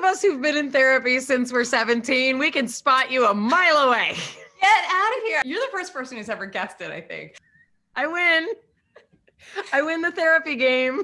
us who've been in therapy since we're 17, we can spot you a mile away. Get out of here. You're the first person who's ever guessed it, I think. I win. I win the therapy game.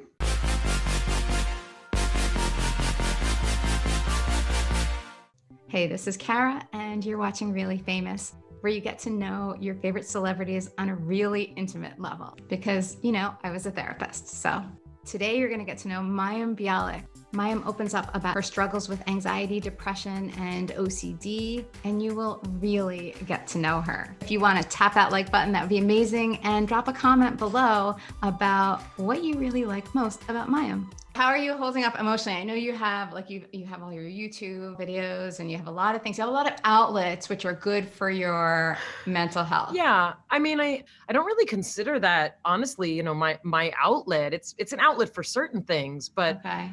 Hey, this is Kara, and you're watching Really Famous, where you get to know your favorite celebrities on a really intimate level. Because, you know, I was a therapist. So today you're going to get to know Mayim Bialik. Mayim opens up about her struggles with anxiety, depression, and OCD, and you will really get to know her. If you want to tap that like button, that would be amazing, and drop a comment below about what you really like most about Mayim. How are you holding up emotionally? I know you have you have all your YouTube videos and you have a lot of things. You have a lot of outlets which are good for your mental health. Yeah. I mean, I don't really consider that, honestly, you know, my outlet. It's an outlet for certain things, but Okay.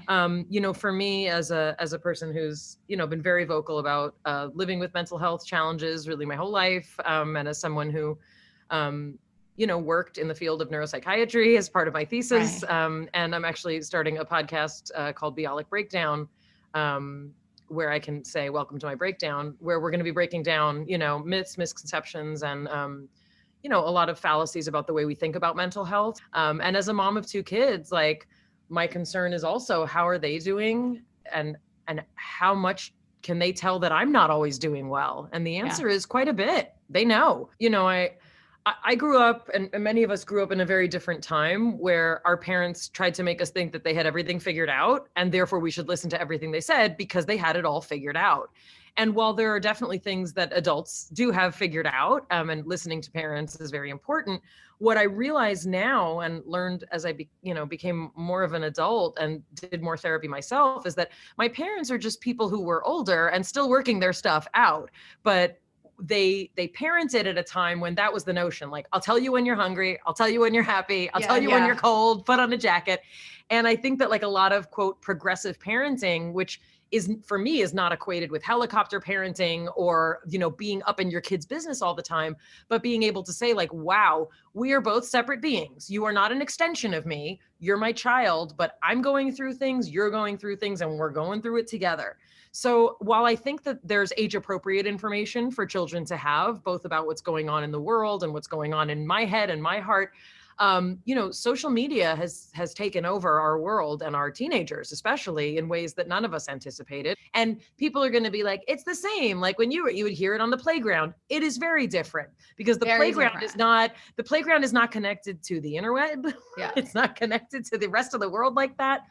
you know, for me as a person who's, you know, been very vocal about living with mental health challenges really my whole life, and as someone who you know, worked in the field of neuropsychiatry as part of my thesis. Right. And I'm actually starting a podcast called Bialik Breakdown, where I can say, welcome to my breakdown, where we're going to be breaking down, you know, myths, misconceptions, and, you know, a lot of fallacies about the way we think about mental health. And as a mom of two kids, like, my concern is also, how are they doing? And how much can they tell that I'm not always doing well? And the answer is quite a bit. They know. You know, I grew up, and many of us grew up in a very different time where our parents tried to make us think that they had everything figured out, and therefore we should listen to everything they said because they had it all figured out. And while there are definitely things that adults do have figured out, and listening to parents is very important, what I realize now and learned as I became more of an adult and did more therapy myself is that my parents are just people who were older and still working their stuff out. But they parented at a time when that was the notion. Like, I'll tell you when you're hungry. I'll tell you when you're happy. I'll tell you when you're cold, put on a jacket. And I think that, like, a lot of, quote, progressive parenting, which is, for me, is not equated with helicopter parenting or, you know, being up in your kid's business all the time, but being able to say, like, wow, we are both separate beings. You are not an extension of me. You're my child, but I'm going through things, you're going through things, and we're going through it together. So while I think that there's age appropriate information for children to have, both about what's going on in the world and what's going on in my head and my heart, you know, social media has taken over our world and our teenagers, especially, in ways that none of us anticipated. And people are going to be like, it's the same. Like when you would hear it on the playground. It is very different because the playground is not connected to the interweb. Yeah. It's not connected to the rest of the world like that.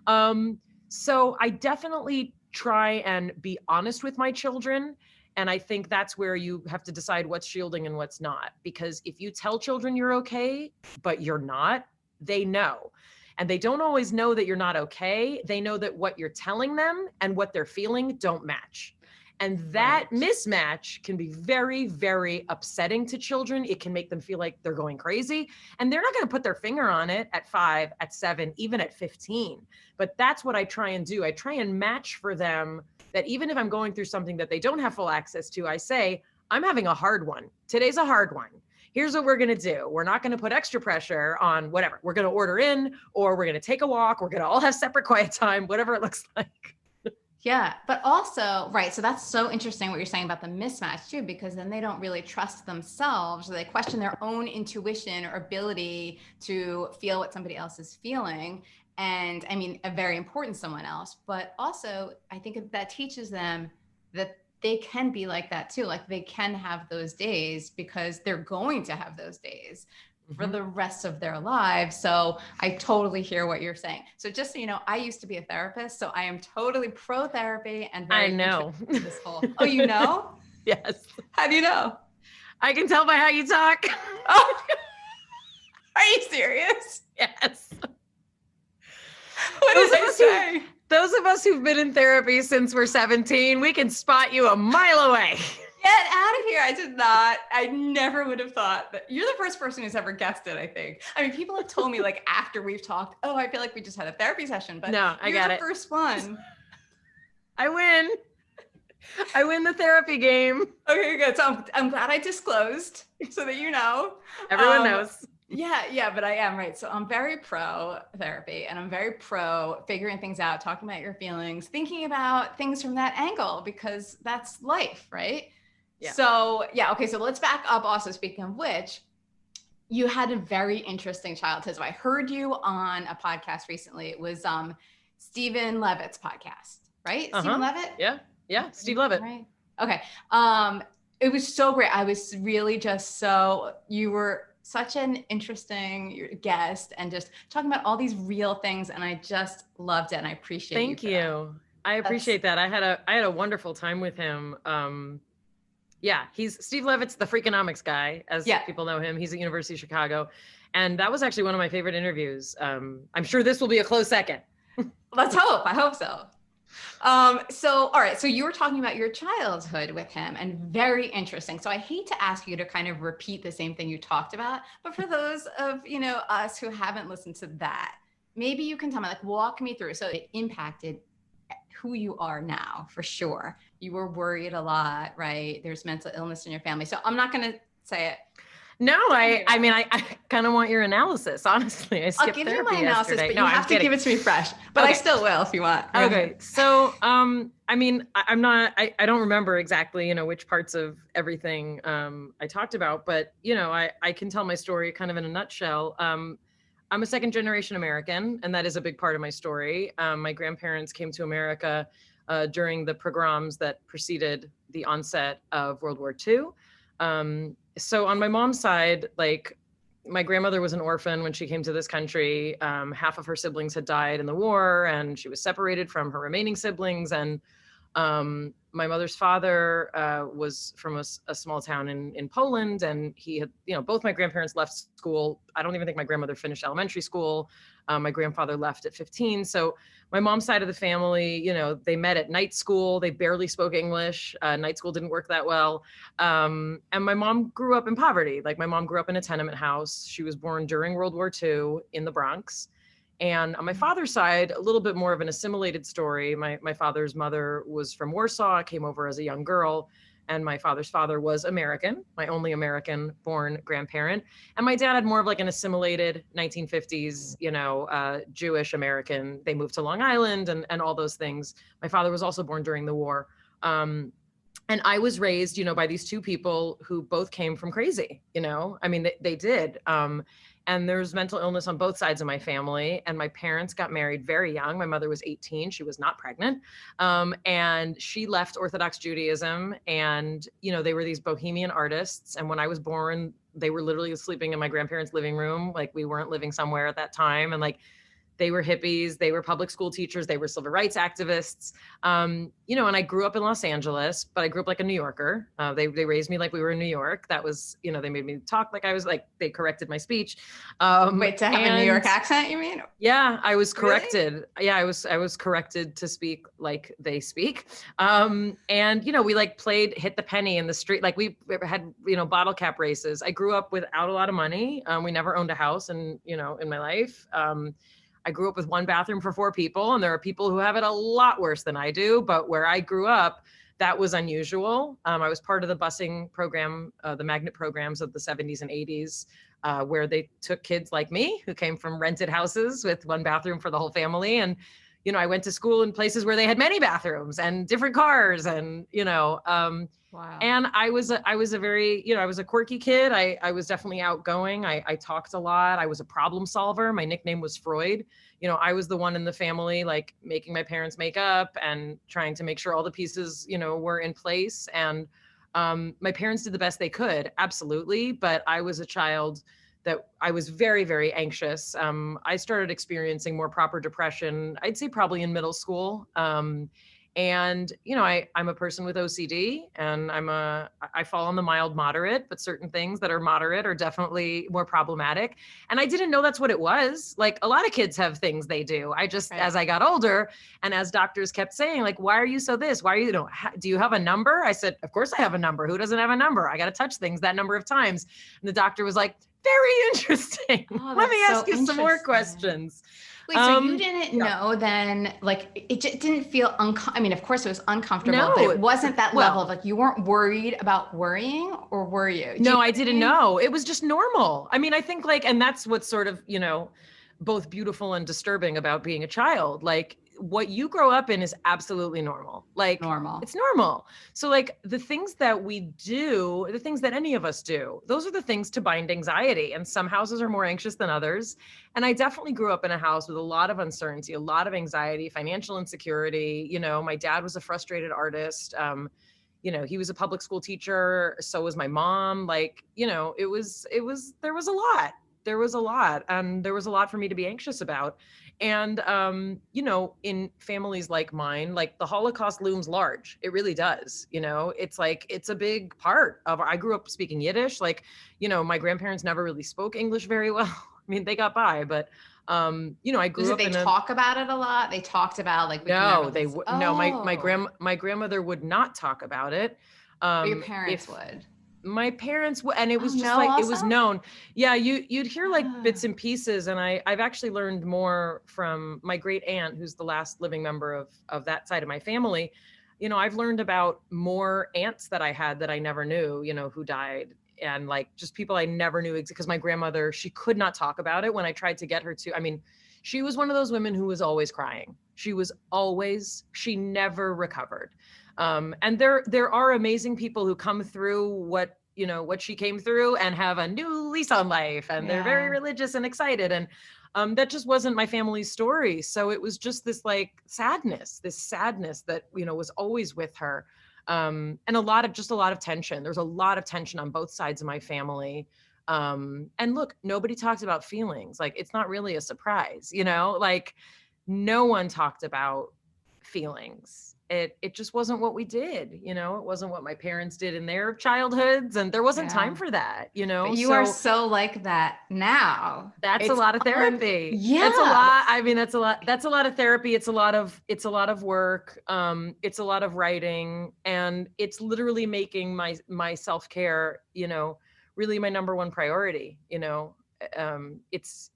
So I definitely try and be honest with my children. And I think that's where you have to decide what's shielding and what's not. Because if you tell children you're okay, but you're not, they know. And they don't always know that you're not okay. They know that what you're telling them and what they're feeling don't match. And that mismatch can be very, very upsetting to children. It can make them feel like they're going crazy. And they're not going to put their finger on it at 5, at 7, even at 15. But that's what I try and do. I try and match for them that even if I'm going through something that they don't have full access to, I say, I'm having a hard one. Today's a hard one. Here's what we're going to do. We're not going to put extra pressure on whatever. We're going to order in, or we're going to take a walk. We're going to all have separate quiet time, whatever it looks like. Yeah, but also, right. So that's so interesting what you're saying about the mismatch too, because then they don't really trust themselves, or they question their own intuition or ability to feel what somebody else is feeling. And I mean, a very important someone else, but also I think that teaches them that they can be like that too. Like they can have those days because they're going to have those days for the rest of their lives. So I totally hear what you're saying. So just so you know, I used to be a therapist, so I am totally pro therapy and very I know this whole. Oh, you know? Yes. How do you know? I can tell by how you talk. Oh, are you serious? Yes. What did I say? Those of us who've been in therapy since we're 17, we can spot you a mile away. Get out of here. I never would have thought that. You're the first person who's ever guessed it, I think. I mean, people have told me, like, after we've talked, oh, I feel like we just had a therapy session, but no, I got it. You're the first one. I win. I win the therapy game. Okay, good. So I'm glad I disclosed so that you know. Everyone knows. Yeah, but I am, right. So I'm very pro therapy and I'm very pro figuring things out, talking about your feelings, thinking about things from that angle, because that's life, right? Yeah. So, yeah, okay. So let's back up also. Speaking of which, you had a very interesting childhood. So I heard you on a podcast recently. It was Stephen Levitt's podcast, right? Stephen Levitt? Yeah. Steve Levitt. Right. Okay. It was so great. I was really just you were such an interesting guest and just talking about all these real things. And I just loved it. And I appreciate you Thank for that. you. I appreciate that. I had a wonderful time with him. Yeah, he's Steve Levitt's the Freakonomics guy, as people know him. He's at University of Chicago. And that was actually one of my favorite interviews. I'm sure this will be a close second. Let's hope. I hope so. So, all right. So you were talking about your childhood with him and very interesting. So I hate to ask you to kind of repeat the same thing you talked about, but for those of, us who haven't listened to that, maybe you can tell me, like, walk me through. So it impacted who you are now, for sure. You were worried a lot, right? There's mental illness in your family. So I'm not going to say it. No, I kind of want your analysis, honestly. I'll give you my analysis, but you have to give it to me fresh. But I still will if you want. Okay. So, I don't remember exactly, which parts of everything I talked about, but, I can tell my story kind of in a nutshell. I'm a second generation American, and that is a big part of my story. My grandparents came to America during the pogroms that preceded the onset of World War II. So on my mom's side, like, my grandmother was an orphan when she came to this country. Half of her siblings had died in the war, and she was separated from her remaining siblings. And my mother's father was from a small town in Poland, and he had, both my grandparents left school. I don't even think my grandmother finished elementary school. My grandfather left at 15. So my mom's side of the family, they met at night school. They barely spoke English. Night school didn't work that well. And my mom grew up in poverty. Like, my mom grew up in a tenement house. She was born during World War II in the Bronx. And on my father's side, a little bit more of an assimilated story. My father's mother was from Warsaw, came over as a young girl, and my father's father was American, my only American-born grandparent. And my dad had more of like an assimilated 1950s, Jewish American. They moved to Long Island and all those things. My father was also born during the war. And I was raised, by these two people who both came from crazy, they did. And there's mental illness on both sides of my family. And my parents got married very young. My mother was 18. She was not pregnant. And she left Orthodox Judaism. And, they were these bohemian artists. And when I was born, they were literally sleeping in my grandparents' living room. Like, we weren't living somewhere at that time. And like, they were hippies, they were public school teachers, they were civil rights activists, and I grew up in Los Angeles, but I grew up like a New Yorker. They raised me like we were in New York. That was, they made me talk like I was like, they corrected my speach. Wait, to have a New York accent, you mean? Yeah, I was corrected. Really? Yeah, I was corrected to speak like they speak. And, we like played hit the penny in the street. Like, we had, bottle cap races. I grew up without a lot of money. We never owned a house in my life. I grew up with one bathroom for 4 people, and there are people who have it a lot worse than I do. But where I grew up, that was unusual. I was part of the busing program, the magnet programs of the 70s and 80s, where they took kids like me who came from rented houses with one bathroom for the whole family. And, I went to school in places where they had many bathrooms and different cars and, wow. And I was a very, I was a quirky kid. I was definitely outgoing. I talked a lot. I was a problem solver. My nickname was Freud. I was the one in the family, like, making my parents' makeup and trying to make sure all the pieces, were in place. And my parents did the best they could. Absolutely. But I was a child that I was very, very anxious. I started experiencing more proper depression, I'd say probably in middle school. And, I'm a person with OCD, and I fall on the mild moderate, but certain things that are moderate are definitely more problematic. And I didn't know that's what it was. Like, a lot of kids have things they do. I just, as I got older, and as doctors kept saying, like, why are you so this? Why are you, do you have a number? I said, of course I have a number. Who doesn't have a number? I got to touch things that number of times. And the doctor was like, very interesting. Oh, Let me ask you some more questions. Wait, so you didn't know then, like, it just didn't feel I mean, of course it was uncomfortable, but it wasn't that level of like, you weren't worried about worrying, or were you? No, I didn't know. It was just normal. I mean, I think like, and that's what's sort of, both beautiful and disturbing about being a child. Like, what you grow up in is absolutely normal. Like, it's normal. So like the things that we do, the things that any of us do, those are the things to bind anxiety. And some houses are more anxious than others. And I definitely grew up in a house with a lot of uncertainty, a lot of anxiety, financial insecurity. My dad was a frustrated artist. He was a public school teacher. So was my mom. Like, there was a lot. There was a lot. And there was a lot for me to be anxious about. And, in families like mine, like the Holocaust looms large. It really does. It's like, it's a big part of, I grew up speaking Yiddish. Like, my grandparents never really spoke English very well. I mean, they got by, but, I grew up in talk about it a lot. They talked about like, my grandmother would not talk about it. Your parents would. My parents and it was just like, it was known. Yeah. You'd hear like bits and pieces. And I've actually learned more from my great aunt, who's the last living member of that side of my family. I've learned about more aunts that I had that I never knew, who died, and like just people I never knew, because my grandmother, she could not talk about it when I tried to get her to. I mean, she was one of those women who was always crying. She never recovered. And there are amazing people who come through what she came through and have a new lease on life, and they're very religious and excited. And that just wasn't my family's story. So it was just this like sadness that, was always with her. And a lot of tension. There's a lot of tension on both sides of my family. And look, nobody talks about feelings. Like, it's not really a surprise, like no one talked about feelings. It just wasn't what we did, it wasn't what my parents did in their childhoods, and there wasn't time for that, But you are so like that now. That's a lot of therapy. That's a lot. I mean, that's a lot of therapy. It's a lot of work. It's a lot of writing, and it's literally making my self-care, really my number one priority. It's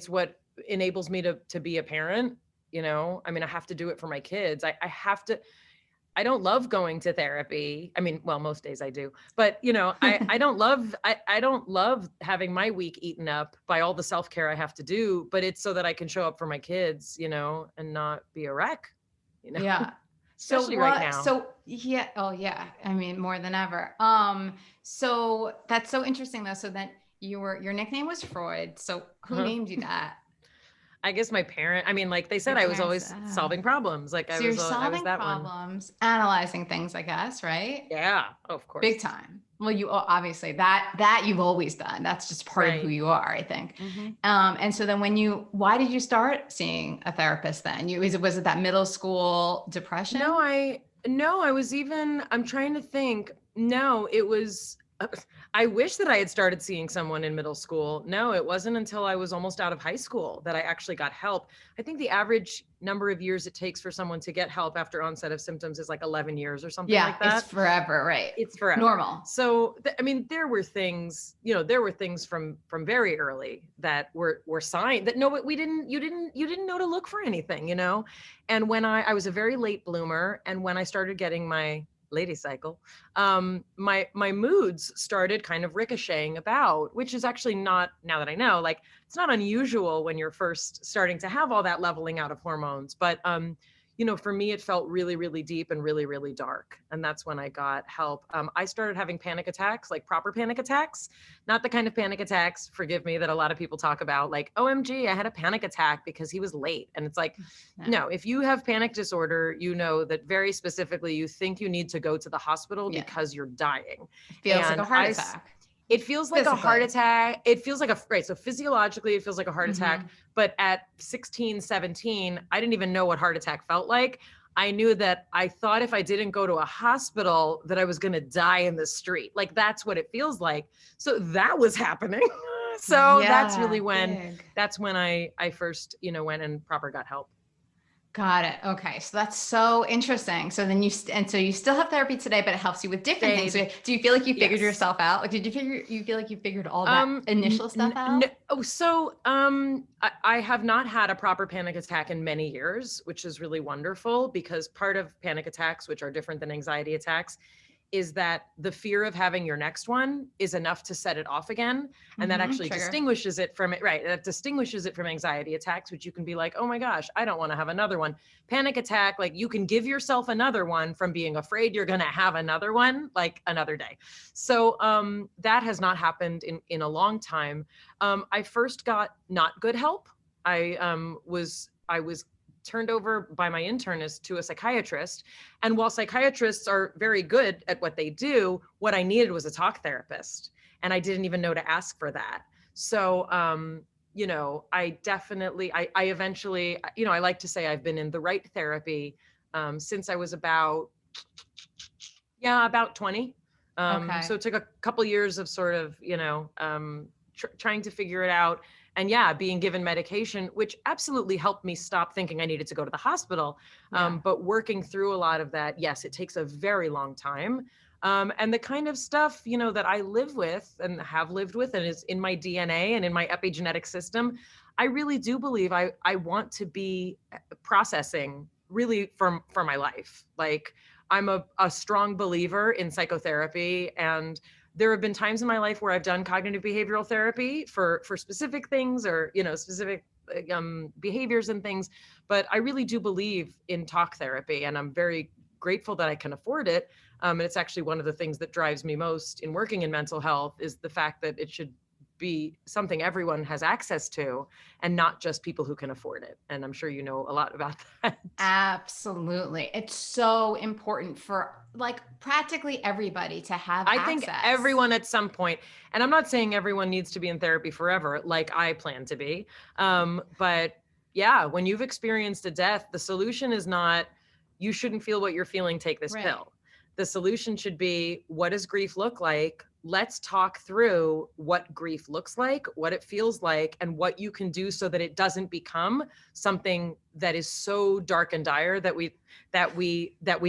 what enables me to be a parent. I mean, I have to do it for my kids. I don't love going to therapy. I mean, well, most days I do, but I don't love having my week eaten up by all the self-care I have to do, but it's so that I can show up for my kids, and not be a wreck, Yeah. Especially right now. So yeah. Oh yeah. I mean, more than ever. So that's so interesting though. So then your nickname was Freud. So who named you that? I guess my parent, I mean, like they said, I was always solving problems. Like I was that problems, analyzing things, I guess, right? Yeah, of course. Big time. Well, you obviously that you've always done. That's just part of who you are, I think. Mm-hmm. And so then why did you start seeing a therapist then? Was it that middle school depression? No, I'm trying to think. No, it was, I wish that I had started seeing someone in middle school. No, it wasn't until I was almost out of high school that I actually got help. I think the average number of years it takes for someone to get help after onset of symptoms is like 11 years or something like that. It's forever, right? It's forever. Normal. So, I mean, there were things from very early that were signs that you didn't know to look for anything, And when I was a very late bloomer, and when I started getting my lady cycle, my moods started kind of ricocheting about, which is actually not, now that I know, like it's not unusual when you're first starting to have all that leveling out of hormones. But, for me, it felt really, really deep and really, really dark. And that's when I got help. I started having panic attacks, like proper panic attacks, not the kind of panic attacks, forgive me, that a lot of people talk about, like, OMG, I had a panic attack because he was late. And it's like, no, if you have panic disorder, you know that very specifically you think you need to go to the hospital because you're dying. It feels like a heart attack. It feels like a heart attack. It feels like so physiologically it feels like a heart attack. But at 16, 17, I didn't even know what heart attack felt like. I knew that I thought if I didn't go to a hospital that I was going to die in the street. Like that's what it feels like. So that was happening. So that's really when I first, went and proper got help. Got it. Okay. So that's so interesting. So then so you still have therapy today, but it helps you with different things. So do you feel like you figured Yes. yourself out? Like, you feel like you figured all that initial stuff out? I have not had a proper panic attack in many years, which is really wonderful, because part of panic attacks, which are different than anxiety attacks, is that the fear of having your next one is enough to set it off again. And that actually distinguishes it from it, right? That distinguishes it from anxiety attacks, which you can be like, oh my gosh, I don't want to have another one. Panic attack, like you can give yourself another one from being afraid you're going to have another one, like another day. So that has not happened in a long time. I first got not good help. I was turned over by my internist to a psychiatrist. And while psychiatrists are very good at what they do, what I needed was a talk therapist. And I didn't even know to ask for that. So, I definitely, I eventually, I like to say I've been in the right therapy since I was about 20. So it took a couple years of sort of, trying to figure it out. And being given medication, which absolutely helped me stop thinking I needed to go to the hospital. But working through a lot of that, yes, it takes a very long time. And the kind of stuff, that I live with and have lived with and is in my DNA and in my epigenetic system, I really do believe I want to be processing really for my life. Like I'm a strong believer in psychotherapy, and there have been times in my life where I've done cognitive behavioral therapy for specific things or, specific behaviors and things. But I really do believe in talk therapy, and I'm very grateful that I can afford it. And it's actually one of the things that drives me most in working in mental health is the fact that it should be something everyone has access to and not just people who can afford it. And I'm sure you know a lot about that. Absolutely. It's so important for like practically everybody to have access. I think everyone at some point, and I'm not saying everyone needs to be in therapy forever, like I plan to be. But when you've experienced a death, the solution is not, you shouldn't feel what you're feeling, take this pill. The solution should be, what does grief look like? Let's talk through what grief looks like, what it feels like, and what you can do so that it doesn't become something that is so dark and dire that we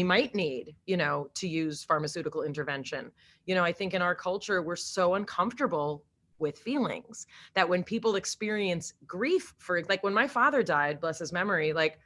might need, to use pharmaceutical intervention. I think in our culture, we're so uncomfortable with feelings that when people experience grief, for like when my father died, bless his memory, like,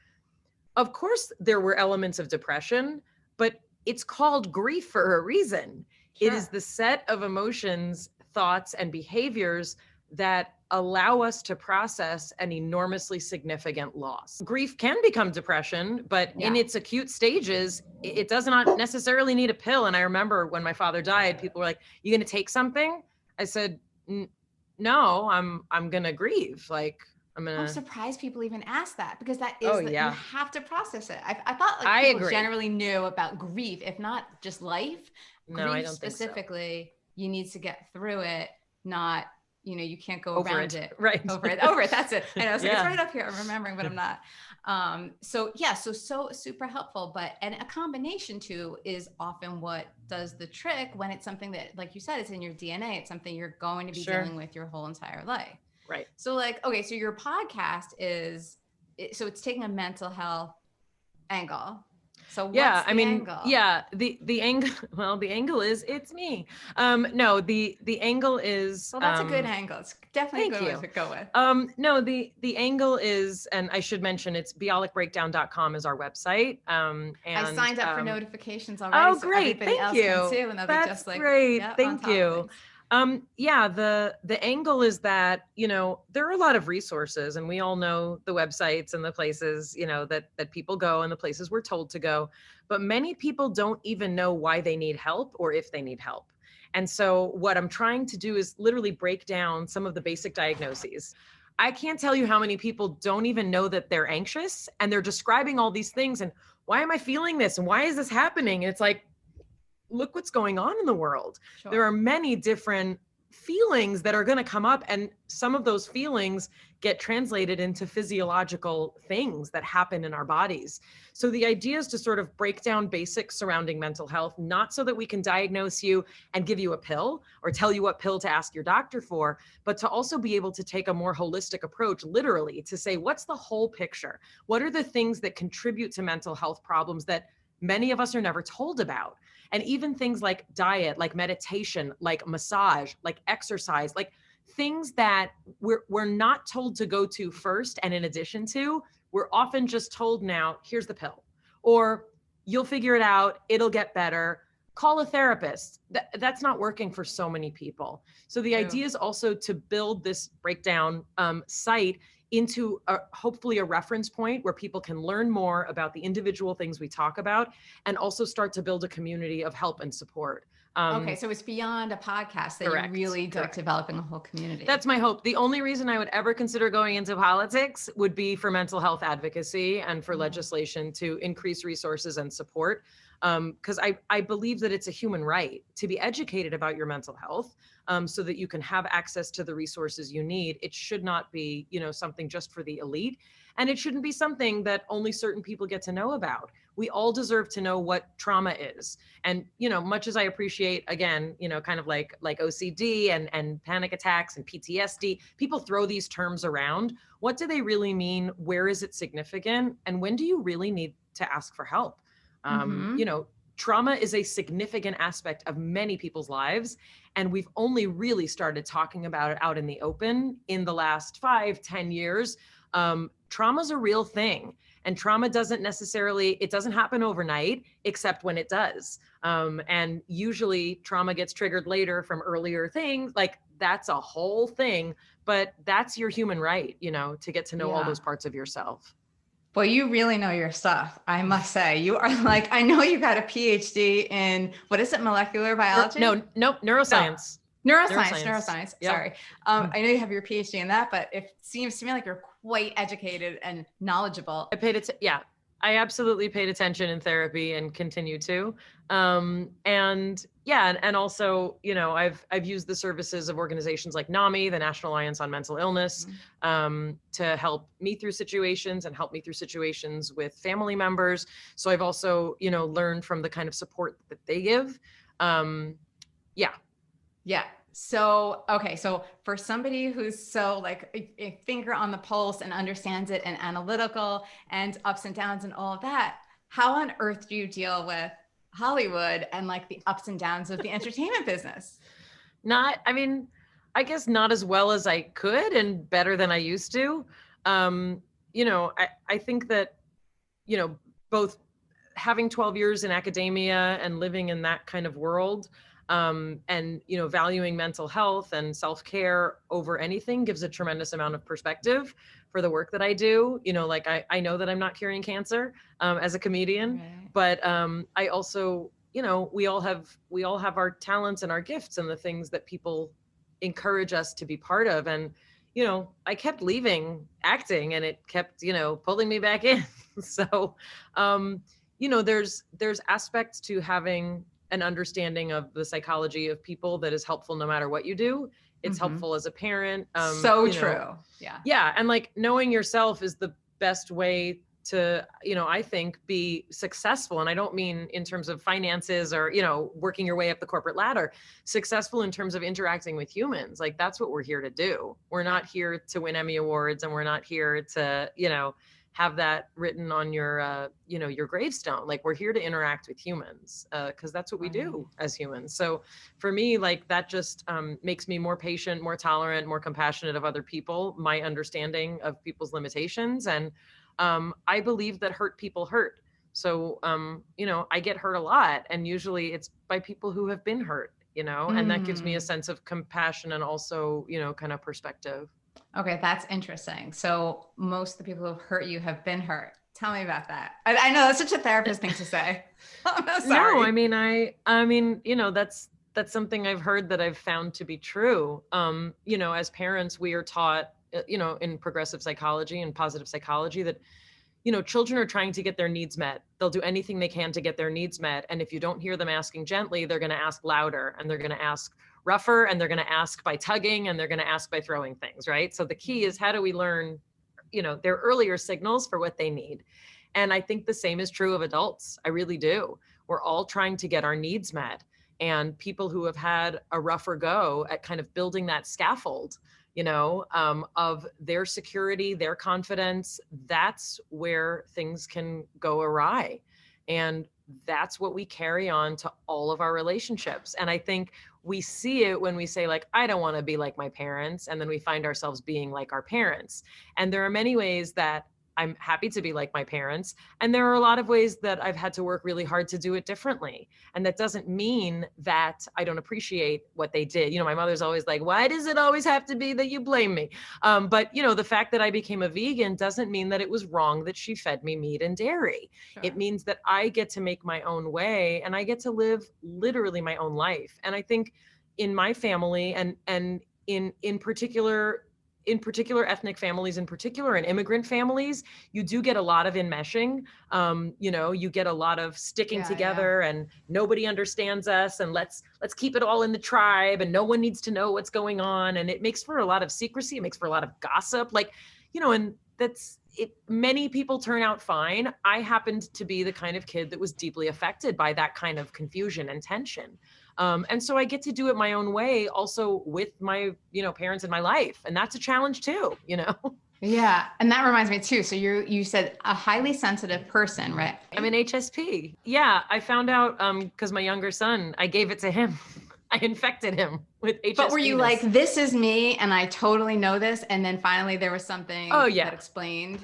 of course there were elements of depression, but it's called grief for a reason. It is the set of emotions, thoughts, and behaviors that allow us to process an enormously significant loss. Grief can become depression, but in its acute stages, it does not necessarily need a pill. And I remember when my father died, people were like, "You gonna take something?" I said, "No, I'm gonna grieve. Like, I'm surprised people even ask that, because that is you have to process it. I thought like people generally knew about grief, if not just life. No, grief I don't specifically, think so. You need to get through it, not, you can't go around it. Right. Over it. That's it. And I was like, it's right up here. I'm remembering, but I'm not. So super helpful. And a combination too is often what does the trick when it's something that, like you said, it's in your DNA. It's something you're going to be dealing with your whole entire life. Right. So so your podcast so it's taking a mental health angle. So what's the angle? The angle, well, the angle is, it's me. No, the angle is, well, that's a good angle. It's definitely a good one to go with. No, the angle is, and I should mention, it's bialicbreakdown.com is our website. And I signed up for notifications already. Oh, great. So Thank you. Can too, and they'll be just like, great. Thank you. The angle is that, there are a lot of resources, and we all know the websites and the places, that people go and the places we're told to go, but many people don't even know why they need help or if they need help. And so what I'm trying to do is literally break down some of the basic diagnoses. I can't tell you how many people don't even know that they're anxious, and they're describing all these things and why am I feeling this? And why is this happening? And it's like, look what's going on in the world. There are many different feelings that are going to come up, and some of those feelings get translated into physiological things that happen in our bodies. So the idea is to sort of break down basics surrounding mental health, not so that we can diagnose you and give you a pill or tell you what pill to ask your doctor for, but to also be able to take a more holistic approach, literally to say, what's the whole picture? What are the things that contribute to mental health problems that many of us are never told about? And even things like diet, like meditation, like massage, like exercise, like things that we're not told to go to first. And in addition to, we're often just told now, here's the pill, or you'll figure it out, it'll get better, call a therapist. That's not working for so many people. So the idea is also to build this breakdown site into hopefully a reference point where people can learn more about the individual things we talk about, and also start to build a community of help and support. Okay, so it's beyond a podcast that you're really developing a whole community. That's my hope. The only reason I would ever consider going into politics would be for mental health advocacy and for legislation to increase resources and support. Because I believe that it's a human right to be educated about your mental health, so that you can have access to the resources you need. It should not be, something just for the elite. And it shouldn't be something that only certain people get to know about. We all deserve to know what trauma is. And, much as I appreciate, again, kind of like OCD and panic attacks and PTSD, people throw these terms around. What do they really mean? Where is it significant? And when do you really need to ask for help? Trauma is a significant aspect of many people's lives. And we've only really started talking about it out in the open in the last 5-10 years. Trauma is a real thing. And trauma doesn't happen overnight, except when it does. And usually trauma gets triggered later from earlier things. Like, that's a whole thing, but that's your human right, to get to know all those parts of yourself. Well, you really know your stuff, I must say. You are I know you got a PhD in, what is it, molecular biology? Nope, neuroscience. No. Neuroscience. Yep. Sorry. I know you have your PhD in that, but it seems to me like you're quite educated and knowledgeable. I absolutely paid attention in therapy and continue to. And also, I've used the services of organizations like NAMI, the National Alliance on Mental Illness, to help me through situations and help me through situations with family members. So I've also, learned from the kind of support that they give. Yeah. So, okay. So for somebody who's so like a finger on the pulse and understands it and analytical and ups and downs and all of that, how on earth do you deal with Hollywood and like the ups and downs of the entertainment business? I guess not as well as I could and better than I used to. I think that, both having 12 years in academia and living in that kind of world, and, valuing mental health and self-care over anything gives a tremendous amount of perspective for the work that I do. I know that I'm not curing cancer, as a comedian, but, I also, we all have our talents and our gifts and the things that people encourage us to be part of. And, I kept leaving acting and it kept, pulling me back in. So, there's aspects to having an understanding of the psychology of people that is helpful no matter what you do. It's helpful as a parent. True. Yeah. Yeah. And like knowing yourself is the best way to, I think be successful. And I don't mean in terms of finances or, working your way up the corporate ladder, successful in terms of interacting with humans. Like that's what we're here to do. We're not here to win Emmy Awards, and we're not here to, have that written on your, your gravestone. Like we're here to interact with humans, because that's what we do as humans. So for me, like that just makes me more patient, more tolerant, more compassionate of other people, my understanding of people's limitations. And I believe that hurt people hurt. So, I get hurt a lot, and usually it's by people who have been hurt, and that gives me a sense of compassion and also, kind of perspective. Okay, that's interesting. So most of the people who've hurt you have been hurt. Tell me about that. I know that's such a therapist thing to say. I'm sorry. No, that's something I've heard that I've found to be true. As parents, we are taught, in progressive psychology and positive psychology that, children are trying to get their needs met. They'll do anything they can to get their needs met. And if you don't hear them asking gently, they're going to ask louder, and they're going to ask rougher, and they're going to ask by tugging, and they're going to ask by throwing things, right? So the key is, how do we learn, their earlier signals for what they need? And I think the same is true of adults. I really do. We're all trying to get our needs met. And people who have had a rougher go at kind of building that scaffold, of their security, their confidence, that's where things can go awry. And that's what we carry on to all of our relationships. And I think we see it when we say, like, I don't want to be like my parents. And then we find ourselves being like our parents. And there are many ways that I'm happy to be like my parents. And there are a lot of ways that I've had to work really hard to do it differently. And that doesn't mean that I don't appreciate what they did. My mother's always like, why does it always have to be that you blame me? But the fact that I became a vegan doesn't mean that it was wrong that she fed me meat and dairy. Sure. It means that I get to make my own way, and I get to live literally my own life. And I think in my family, and in particular ethnic families in particular, and immigrant families, you do get a lot of enmeshing. You get a lot of sticking together, and nobody understands us, and let's keep it all in the tribe, and no one needs to know what's going on. And it makes for a lot of secrecy. It makes for a lot of gossip, and that's it. Many people turn out fine. I happened to be the kind of kid that was deeply affected by that kind of confusion and tension. And so I get to do it my own way, also with my, parents in my life. And that's a challenge too, Yeah. And that reminds me too. So you said a highly sensitive person, right? I'm an HSP. Yeah. I found out, cause my younger son, I gave it to him. I infected him with HSP. But were you like, this is me, and I totally know this? And then finally there was something that explained.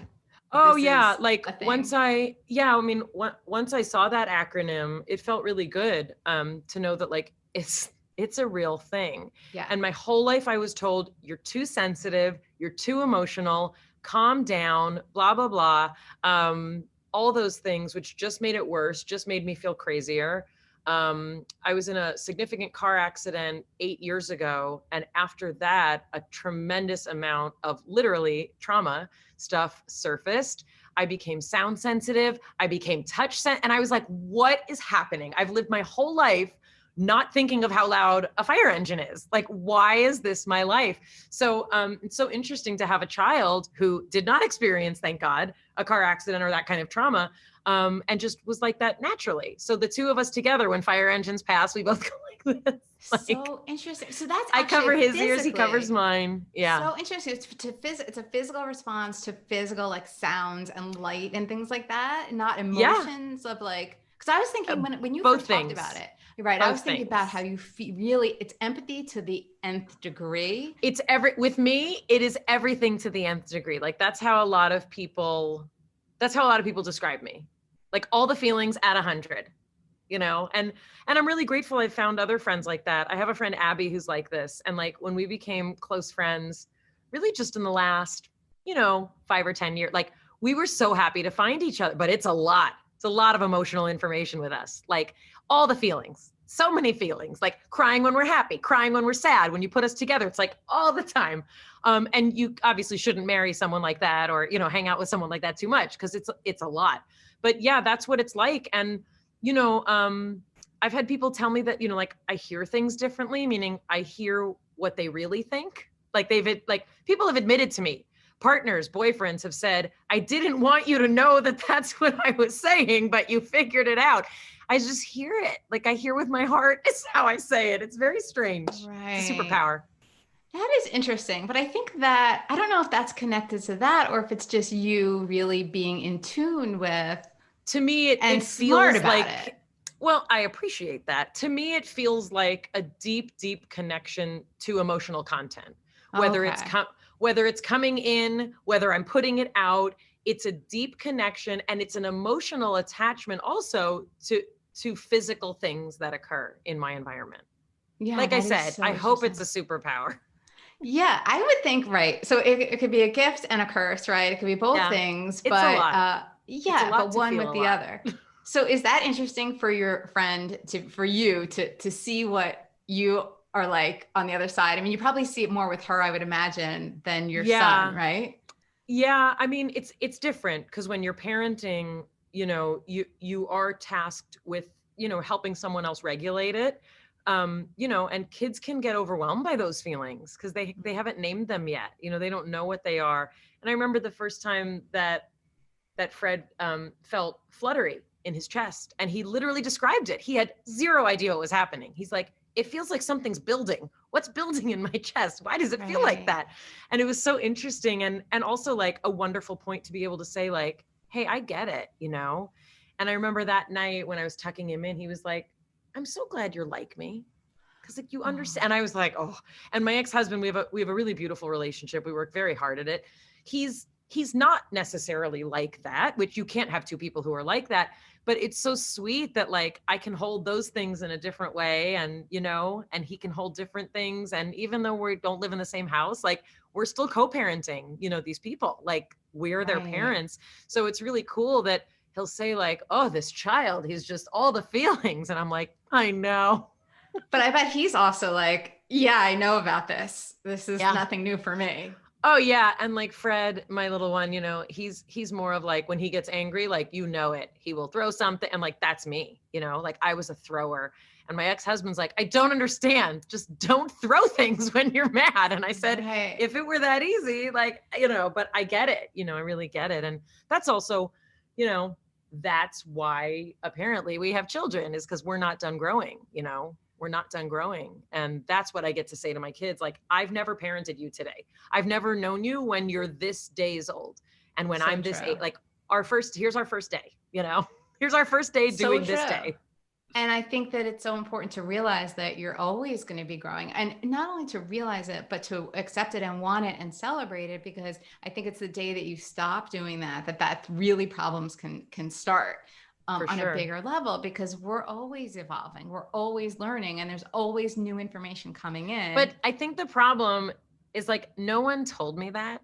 Oh yeah. Once I saw that acronym, it felt really good, to know that it's a real thing. Yeah. And my whole life I was told, you're too sensitive, you're too emotional, calm down, blah, blah, blah. All those things, which just made it worse, just made me feel crazier. I was in a significant car accident 8 years ago. And after that, a tremendous amount of literally trauma stuff surfaced. I became sound sensitive. I became touch sensitive. And I was like, what is happening? I've lived my whole life not thinking of how loud a fire engine is. Like, why is this my life? So it's so interesting to have a child who did not experience, thank God, a car accident or that kind of trauma, and just was like that naturally. So the two of us together, when fire engines pass, we both go like this. So interesting. So that's I cover his ears, he covers mine. Yeah. So interesting. It's a physical response to physical, like sounds and light and things like that, not emotions of like. Because I was thinking when you first talked about it, you're right. I was thinking about how you feel. Really, it's empathy to the nth degree. With me, it is everything to the nth degree. Like that's how a lot of people describe me. Like all the feelings at 100, and I'm really grateful I found other friends like that. I have a friend, Abby, who's like this. And like when we became close friends, really just in the last, 5 or 10 years, like we were so happy to find each other, but it's a lot. It's a lot of emotional information with us, like all the feelings, so many feelings, like crying when we're happy, crying when we're sad. When you put us together, it's like all the time. And you obviously shouldn't marry someone like that or, hang out with someone like that too much because it's a lot. But yeah, that's what it's like. And, I've had people tell me that, I hear things differently, meaning I hear what they really think. Like people have admitted to me, partners, boyfriends have said, I didn't want you to know that that's what I was saying, but you figured it out. I just hear it. Like I hear with my heart is how I say it. It's very strange. Right. It's a superpower. That is interesting. But I think that, I don't know if that's connected to that or if it's just you really being in tune with. To me, it feels like, well, I appreciate that. To me, it feels like a deep, deep connection to emotional content, whether it's coming in, whether I'm putting it out, it's a deep connection and it's an emotional attachment also to physical things that occur in my environment. Yeah, like I said, I hope it's a superpower. Yeah, I would think, right. So it could be a gift and a curse, right? It could be both things, but a lot. But one with the other. So is that interesting for your friend for you to see what you are like on the other side? I mean, you probably see it more with her, I would imagine, than your son, right? Yeah. I mean, it's different because when you're parenting, you are tasked with, helping someone else regulate it. and kids can get overwhelmed by those feelings because they haven't named them yet. They don't know what they are. And I remember the first time that Fred felt fluttery in his chest, and he literally described it. He had zero idea what was happening. He's like, it feels like something's building. What's building in my chest? Why does it feel like that? And it was so interesting, and also like a wonderful point to be able to say like, hey, I get it, And I remember that night when I was tucking him in, he was like, I'm so glad you're like me. Cause like you understand. And I was like, oh, and my ex-husband, we have a really beautiful relationship. We work very hard at it. He's not necessarily like that, which you can't have two people who are like that, but it's so sweet that like I can hold those things in a different way, and and he can hold different things. And even though we don't live in the same house, like we're still co-parenting, these people, like we're their parents. So it's really cool that he'll say like, oh, this child, he's just all the feelings. And I'm like, I know. But I bet he's also like, yeah, I know about this. This is nothing new for me. Oh yeah. And like Fred, my little one, he's more of like, when he gets angry, like, it, he will throw something. And like, that's me, like I was a thrower. And my ex-husband's like, I don't understand. Just don't throw things when you're mad. And I said, if it were that easy, like, but I get it, I really get it. And that's also, that's why apparently we have children, is because we're not done growing, we're not done growing. And that's what I get to say to my kids. Like, I've never parented you today. I've never known you when you're this days old. And when I'm this age, like here's our first day, here's our first day doing this day. And I think that it's so important to realize that you're always going to be growing, and not only to realize it, but to accept it and want it and celebrate it, because I think it's the day that you stop doing that really problems can start. On a bigger level, because we're always evolving, we're always learning, and there's always new information coming in. But I think the problem is like, no one told me that.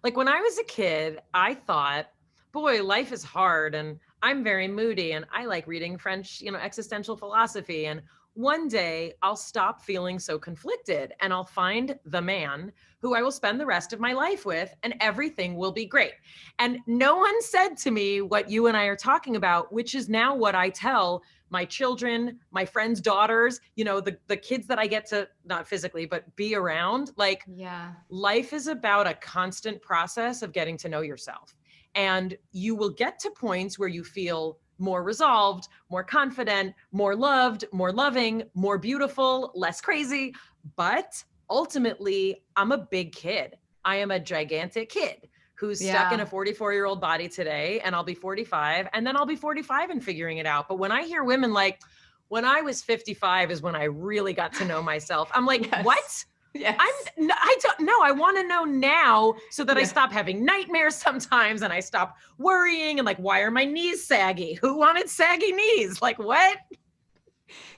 Like when I was a kid, I thought, boy, life is hard, and I'm very moody, and I like reading French, existential philosophy. And one day I'll stop feeling so conflicted, and I'll find the man who I will spend the rest of my life with, and everything will be great. And no one said to me what you and I are talking about, which is now what I tell my children, my friends' daughters, the kids that I get to, not physically, but be around. Like, life is about a constant process of getting to know yourself. And you will get to points where you feel more resolved, more confident, more loved, more loving, more beautiful, less crazy. But ultimately, I'm a big kid. I am a gigantic kid who's stuck in a 44-year-old body today, and I'll be 45, and then I'll be 45 and figuring it out. But when I hear women like, when I was 55 is when I really got to know myself, I'm like, what? Yes. I don't know. I want to know now so that I stop having nightmares sometimes, and I stop worrying and like, why are my knees saggy? Who wanted saggy knees? Like, what?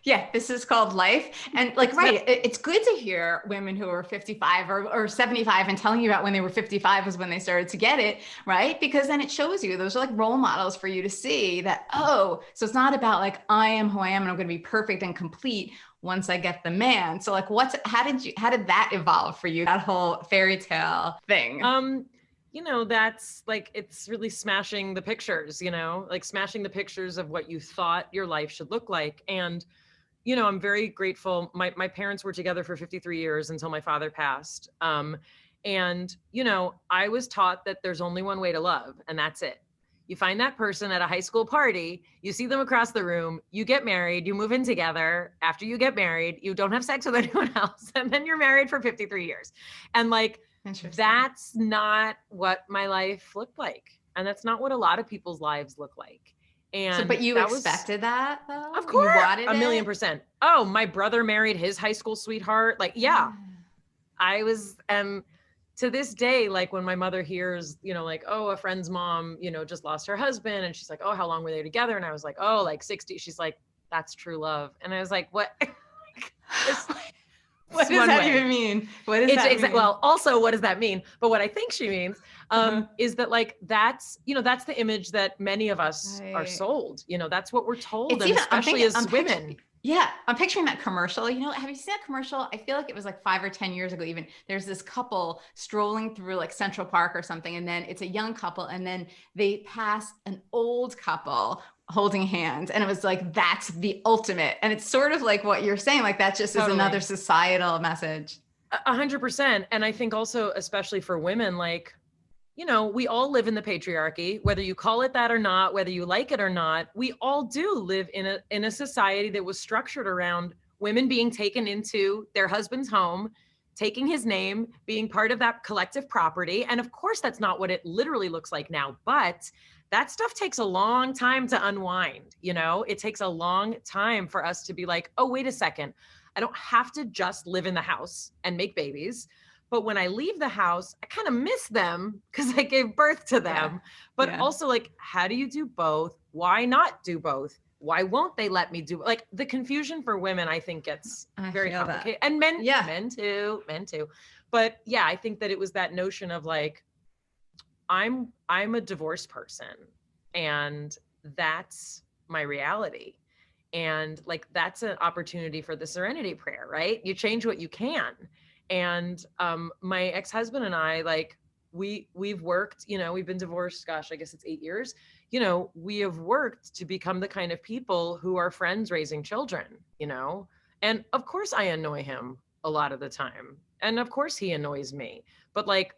Yeah, this is called life. And like, it's good to hear women who are 55 or 75 and telling you about when they were 55 was when they started to get it, right? Because then it shows you, those are like role models for you to see that, oh, so it's not about like, I am who I am and I'm going to be perfect and complete once I get the man. So like, how did that evolve for you? That whole fairy tale thing? That's like, it's really smashing the pictures, like smashing the pictures of what you thought your life should look like. And, I'm very grateful. My parents were together for 53 years until my father passed. And, I was taught that there's only one way to love, and that's it. You find that person at a high school party, you see them across the room, you get married, you move in together. After you get married, you don't have sex with anyone else, and then you're married for 53 years. And like, that's not what my life looked like. And that's not what a lot of people's lives look like. And but you expected that though? Of course, you wanted 1,000,000%. Oh, my brother married his high school sweetheart. Like, I was, to this day, like when my mother hears, like, oh, a friend's mom, just lost her husband. And she's like, oh, how long were they together? And I was like, oh, like 60. She's like, that's true love. And I was like, what? What does that even mean? What does that mean? Well, also, what does that mean? But what I think she means is that like, that's the image that many of us are sold. That's what we're told, and especially as women. Yeah, I'm picturing that commercial. Have you seen that commercial? I feel like it was like 5 or 10 years ago even. There's this couple strolling through like Central Park or something, and then it's a young couple, and then they pass an old couple holding hands. And it was like, that's the ultimate. And it's sort of like what you're saying, like that just is another societal message. 100%. And I think also, especially for women, like, you know, we all live in the patriarchy, whether you call it that or not, whether you like it or not, we all do live in a society that was structured around women being taken into their husband's home, taking his name, being part of that collective property. And of course, that's not what it literally looks like now, but that stuff takes a long time to unwind. You know, it takes a long time for us to be like, oh, wait a second. I don't have to just live in the house and make babies. But when I leave the house, I kind of miss them because I gave birth to them. Yeah. But also, like, how do you do both? Why not do both? Why won't they let me do, like, the confusion for women, I think gets very complicated. And men, men too. But yeah, I think that it was that notion of like, I'm a divorced person and that's my reality. And like, that's an opportunity for the serenity prayer, right? You change what you can. And my ex-husband and I, like, we've worked, you know, we've been divorced, gosh, I guess it's 8 years. You know, we have worked to become the kind of people who are friends raising children, you know? And of course I annoy him a lot of the time. And of course he annoys me, but like,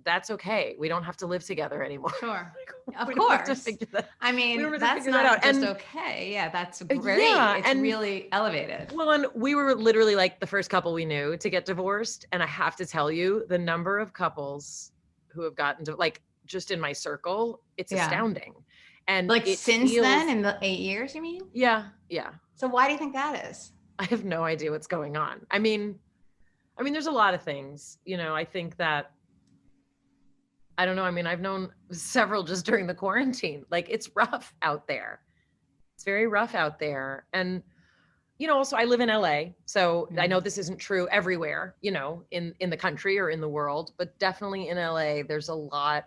that's okay. We don't have to live together anymore. Sure. Of course. I mean, that's not just okay. Yeah, that's great. Yeah, it's really elevated. Well, and we were literally like the first couple we knew to get divorced. And I have to tell you, the number of couples who have gotten to, like, just in my circle, it's astounding. And like since then, in the 8 years, you mean? Yeah. So why do you think that is? I have no idea what's going on. I mean, there's a lot of things, you know, I think that, I don't know. I mean, I've known several just during the quarantine. Like, it's rough out there. It's very rough out there. And, you know, also I live in LA. So I know this isn't true everywhere, you know, in the country or in the world, but definitely in LA, there's a lot.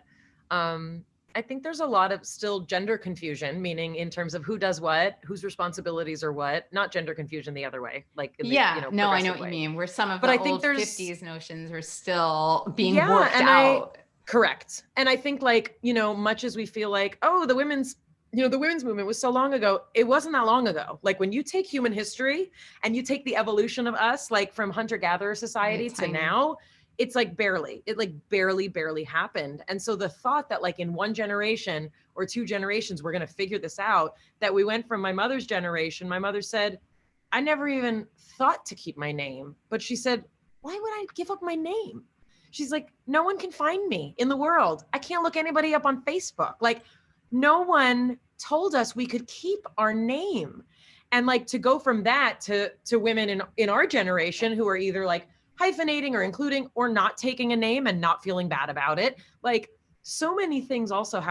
I think there's a lot of still gender confusion, meaning in terms of who does what, whose responsibilities are what, not gender confusion the other way. Like, in the, you know, no, I know what you mean. Where some of the old 50s notions are still being worked out. Correct. And I think, like, you know, much as we feel like, oh, the women's movement was so long ago, it wasn't that long ago. Like, when you take human history and you take the evolution of us, like from hunter-gatherer society to now, it's like barely happened. And so the thought that like in one generation or two generations, we're going to figure this out, that we went from my mother's generation. My mother said, I never even thought to keep my name, but she said, why would I give up my name? She's like, no one can find me in the world. I can't look anybody up on Facebook. Like, no one told us we could keep our name. And like, to go from that to women in our generation who are either like hyphenating or including or not taking a name and not feeling bad about it. Like, so many things also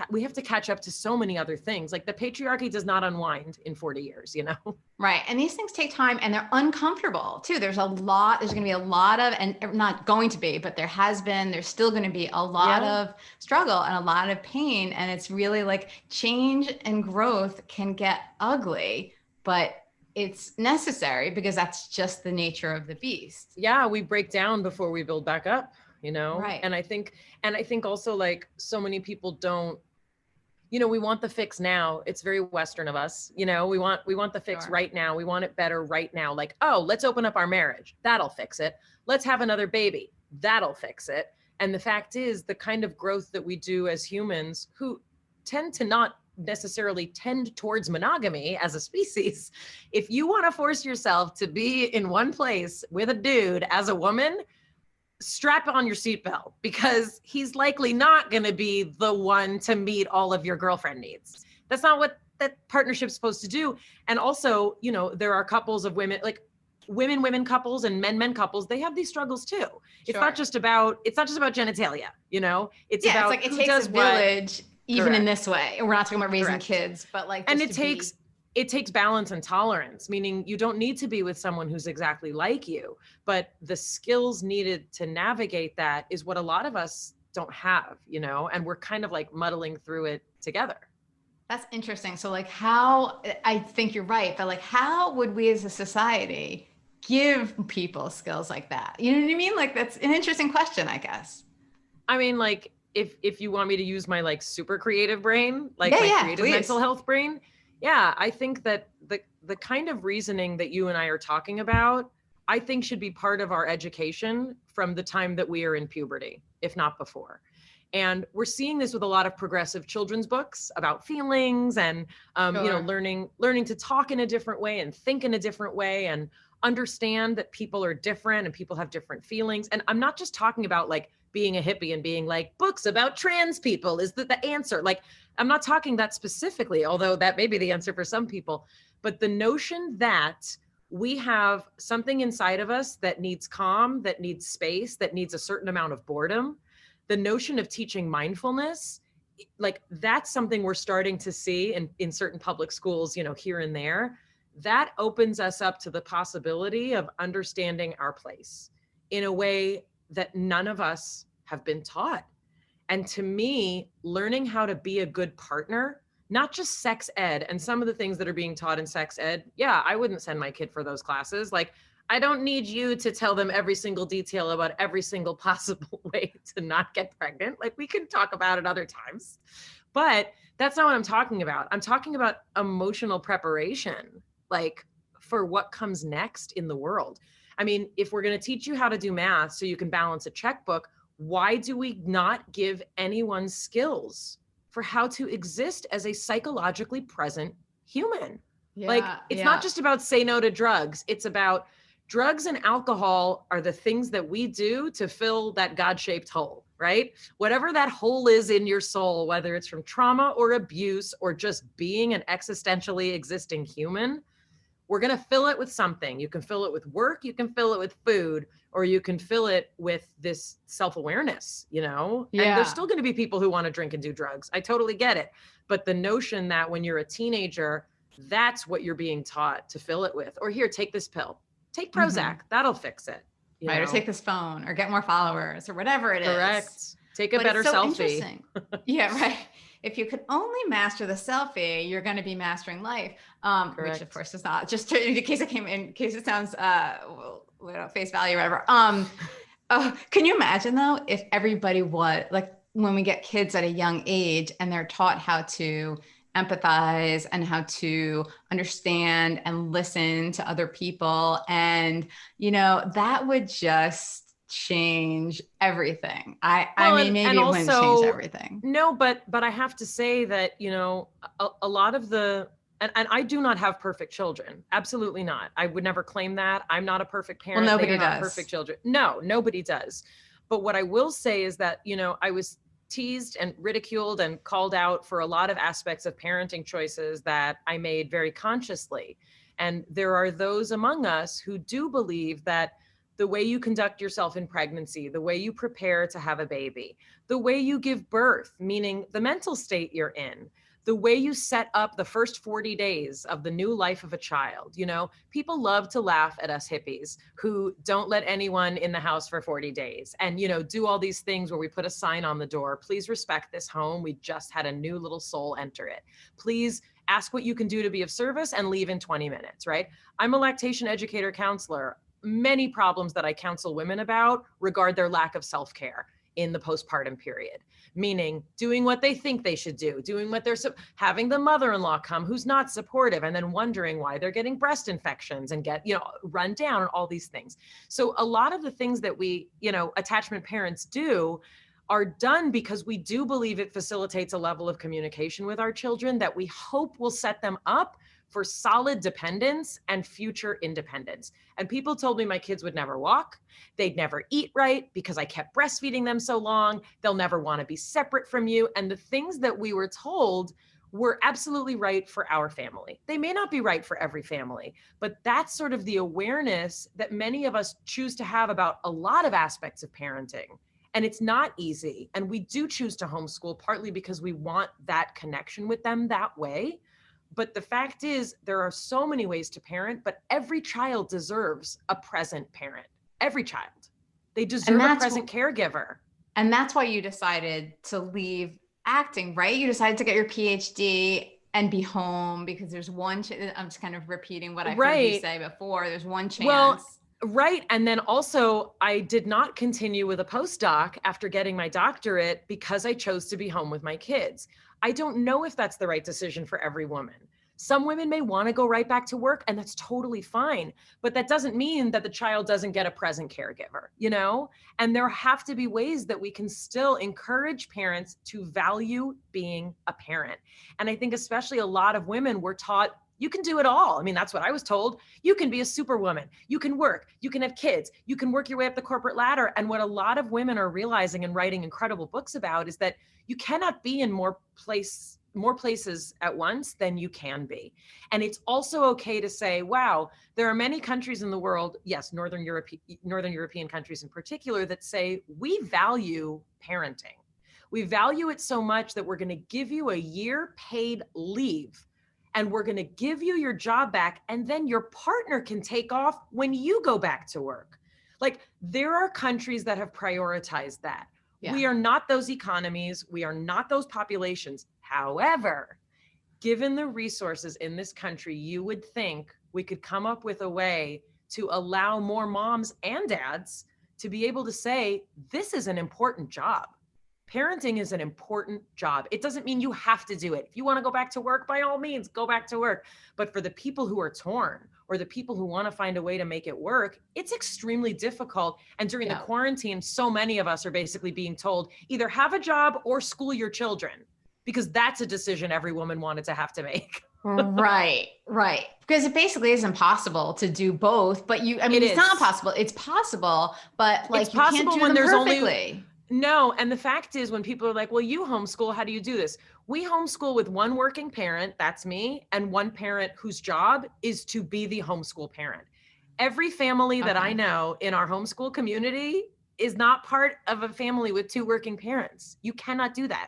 we have to catch up to so many other things. Like, the patriarchy does not unwind in 40 years, you know? Right. And these things take time and they're uncomfortable too. There's going to be a lot of, and not going to be, but there's still going to be a lot of struggle and a lot of pain. And it's really like change and growth can get ugly, but it's necessary because that's just the nature of the beast. Yeah. We break down before we build back up, you know? Right. And I think also, like, so many people don't, you know, we want the fix now. It's very Western of us. You know, we want the fix right now. We want it better right now. Like, oh, let's open up our marriage. That'll fix it. Let's have another baby. That'll fix it. And the fact is, the kind of growth that we do as humans who tend to not necessarily tend towards monogamy as a species, if you want to force yourself to be in one place with a dude as a woman, strap on your seatbelt, because he's likely not going to be the one to meet all of your girlfriend needs. That's not what that partnership's supposed to do. And also, you know, there are couples of women, like women couples and men couples, they have these struggles too. It's not just about genitalia, you know, it's about, it's like it takes a village, even in this way. And we're not talking about raising kids, but like, and it takes balance and tolerance, meaning you don't need to be with someone who's exactly like you, but the skills needed to navigate that is what a lot of us don't have, you know, and we're kind of like muddling through it together. That's interesting. So like I think you're right, but like how would we as a society give people skills like that? You know what I mean? Like, that's an interesting question, I guess. I mean, like, if you want me to use my like super creative brain, like Yeah, my yeah, creative please. mental health brain, yeah, I think that the kind of reasoning that you and I are talking about, I think should be part of our education from the time that we are in puberty, if not before. And we're seeing this with a lot of progressive children's books about feelings and you know, Sure. learning to talk in a different way and think in a different way and understand that people are different and people have different feelings. And I'm not just talking about like being a hippie and being like, books about trans people is the answer. Like, I'm not talking that specifically, although that may be the answer for some people. But the notion that we have something inside of us that needs calm, that needs space, that needs a certain amount of boredom, the notion of teaching mindfulness, like that's something we're starting to see in certain public schools, you know, here and there. That opens us up to the possibility of understanding our place in a way that none of us have been taught. And to me, learning how to be a good partner, not just sex ed and some of the things that are being taught in sex ed. Yeah, I wouldn't send my kid for those classes. Like, I don't need you to tell them every single detail about every single possible way to not get pregnant. Like, we can talk about it other times. But that's not what I'm talking about. I'm talking about emotional preparation, like for what comes next in the world. I mean, if we're going to teach you how to do math so you can balance a checkbook, why do we not give anyone skills for how to exist as a psychologically present human? Like, it's not just about say no to drugs. It's about drugs and alcohol are the things that we do to fill that God-shaped hole, right? Whatever that hole is in your soul, whether it's from trauma or abuse or just being an existentially existing human, we're going to fill it with something. You can fill it with work, you can fill it with food, or you can fill it with this self-awareness, you know? Yeah. And there's still going to be people who want to drink and do drugs. I totally get it. But the notion that when you're a teenager, that's what you're being taught to fill it with. Or here, take this pill. Take Prozac. That'll fix it. Right. Or take this phone or get more followers or whatever it is. Correct. Take a But better it's so selfie. Interesting. Yeah, right. If you could only master the selfie, you're going to be mastering life, which of course is not. Just in case it sounds face value or whatever. Can you imagine though if everybody would, like, when we get kids at a young age and they're taught how to empathize and how to understand and listen to other people, and that would just change everything. I mean, maybe it wouldn't change everything. No, but I have to say that, a lot of the, and I do not have perfect children. Absolutely not. I would never claim that. I'm not a perfect parent. Well, nobody does. Not perfect children. No, nobody does. But what I will say is that, I was teased and ridiculed and called out for a lot of aspects of parenting choices that I made very consciously. And there are those among us who do believe that the way you conduct yourself in pregnancy, the way you prepare to have a baby, the way you give birth, meaning the mental state you're in, the way you set up the first 40 days of the new life of a child. People love to laugh at us hippies who don't let anyone in the house for 40 days and, do all these things where we put a sign on the door. Please respect this home. We just had a new little soul enter it. Please ask what you can do to be of service and leave in 20 minutes, right? I'm a lactation educator counselor. Many problems that I counsel women about regard their lack of self-care in the postpartum period, meaning doing what they think they should do, doing what they're having the mother-in-law come who's not supportive, and then wondering why they're getting breast infections and get, run down and all these things. So a lot of the things that we, attachment parents do are done because we do believe it facilitates a level of communication with our children that we hope will set them up for solid dependence and future independence. And people told me my kids would never walk. They'd never eat right because I kept breastfeeding them so long. They'll never want to be separate from you. And the things that we were told were absolutely right for our family. They may not be right for every family, but that's sort of the awareness that many of us choose to have about a lot of aspects of parenting. And it's not easy. And we do choose to homeschool partly because we want that connection with them that way. But the fact is, there are so many ways to parent, but every child deserves a present parent. Every child. They deserve a present caregiver. And that's why you decided to leave acting, right? You decided to get your PhD and be home because there's one, I'm just kind of repeating what I heard you say before. There's one chance. Well, Right. And then also, I did not continue with a postdoc after getting my doctorate because I chose to be home with my kids. I don't know if that's the right decision for every woman. Some women may want to go right back to work, and that's totally fine. But that doesn't mean that the child doesn't get a present caregiver, you know? And there have to be ways that we can still encourage parents to value being a parent. And I think especially a lot of women were taught you can do it all. I mean, that's what I was told. You can be a superwoman. You can work. You can have kids. You can work your way up the corporate ladder. And what a lot of women are realizing and writing incredible books about is that you cannot be in more places at once than you can be. And it's also okay to say, wow, there are many countries in the world, yes, Northern European countries in particular, that say we value parenting. We value it so much that we're going to give you a year paid leave, and we're going to give you your job back, and then your partner can take off when you go back to work. Like, there are countries that have prioritized that. Yeah. We are not those economies. We are not those populations. However, given the resources in this country, you would think we could come up with a way to allow more moms and dads to be able to say, this is an important job. Parenting is an important job. It doesn't mean you have to do it. If you want to go back to work, by all means, go back to work. But for the people who are torn, or the people who want to find a way to make it work, it's extremely difficult. And during the quarantine, so many of us are basically being told either have a job or school your children, because that's a decision every woman wanted to have to make. Right. Because it basically is impossible to do both, but it's not impossible. It's possible, but like it's possible, you can't do when there's perfectly. No. And the fact is, when people are like, well, you homeschool, how do you do this? We homeschool with one working parent, that's me, and one parent whose job is to be the homeschool parent. Every family that I know in our homeschool community is not part of a family with two working parents. You cannot do that.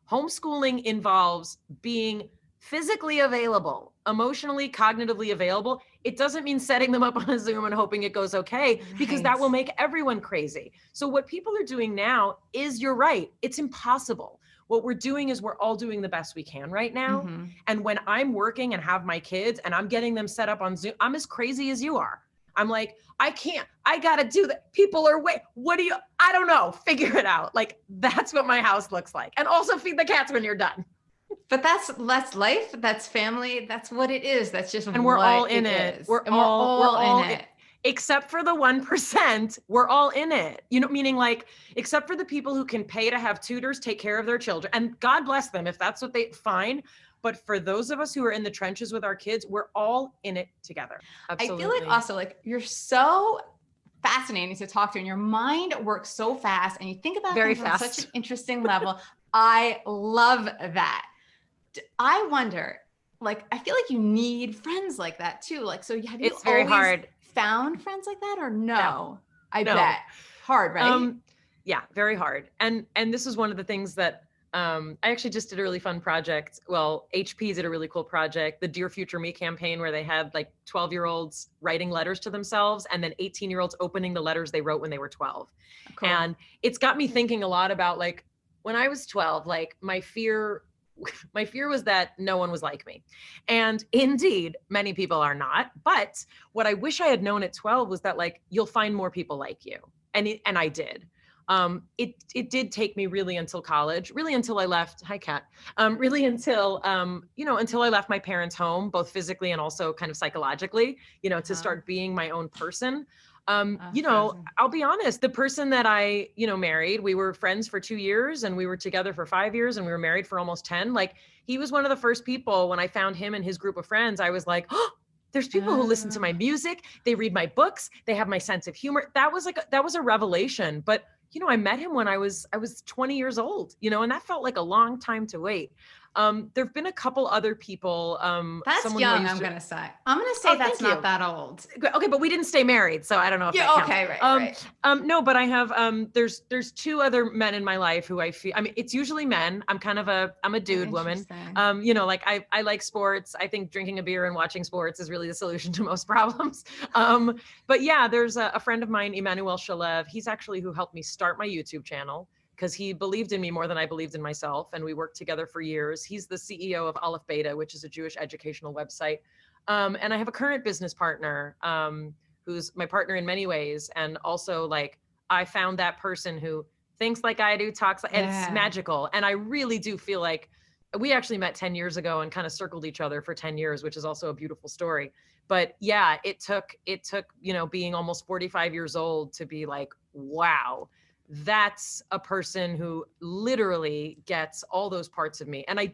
Homeschooling involves being physically available, emotionally, cognitively available. It doesn't mean setting them up on a Zoom and hoping it goes okay, because that will make everyone crazy. So what people are doing now is, you're right, it's impossible. What we're doing is we're all doing the best we can right now. Mm-hmm. And when I'm working and have my kids and I'm getting them set up on Zoom, I'm as crazy as you are. I'm like, I can't, I got to do that. People are I don't know, figure it out. Like, that's what my house looks like. And also feed the cats when you're done. But that's life. That's family. That's what it is. That's just and we're all in it. We're all in it. Except for the 1%, we're all in it. You know, meaning like, except for the people who can pay to have tutors take care of their children. And God bless them if that's what fine. But for those of us who are in the trenches with our kids, we're all in it together. Absolutely. I feel like also, like, you're so fascinating to talk to, and your mind works so fast, and you think about things on such an interesting level. I love that. I wonder, like, I feel like you need friends like that too. Like, so have you very hard. Found friends like that, or no? I bet hard, right? Yeah, very hard. And this is one of the things that I actually just did a really fun project. Well, HP did a really cool project, the Dear Future Me campaign, where they had like 12-year-olds writing letters to themselves, and then 18-year-olds opening the letters they wrote when they were 12. Cool. And it's got me thinking a lot about, like, when I was 12, like, my fear was that no one was like me. And indeed, many people are not. But what I wish I had known at 12 was that, like, you'll find more people like you. And I did. It did take me really until college, really until I left. Hi, Kat. Really until, until I left my parents' home, both physically and also kind of psychologically, to start being my own person. I'll be honest, the person that I, married, we were friends for 2 years, and we were together for 5 years, and we were married for almost 10. Like, he was one of the first people, when I found him and his group of friends, I was like, oh, there's people who listen to my music. They read my books. They have my sense of humor. That was a revelation. But, I met him when I was 20 years old, and that felt like a long time to wait. There've been a couple other people. That's young, I'm going to say. I'm going to say that's not that old. Okay, but we didn't stay married, so I don't know if that counts. Okay, right. No, but I have, there's two other men in my life who I feel, it's usually men. I'm a dude woman. Like, I like sports. I think drinking a beer and watching sports is really the solution to most problems. But yeah, there's a friend of mine, Emmanuel Shalev. He's actually who helped me start my YouTube channel, because he believed in me more than I believed in myself. And we worked together for years. He's the CEO of Aleph Beta, which is a Jewish educational website. And I have a current business partner who's my partner in many ways. And also like, I found that person who thinks like I do, talks like, and it's magical. And I really do feel like we actually met 10 years ago and kind of circled each other for 10 years, which is also a beautiful story. But yeah, it took, being almost 45 years old to be like, wow, that's a person who literally gets all those parts of me. And I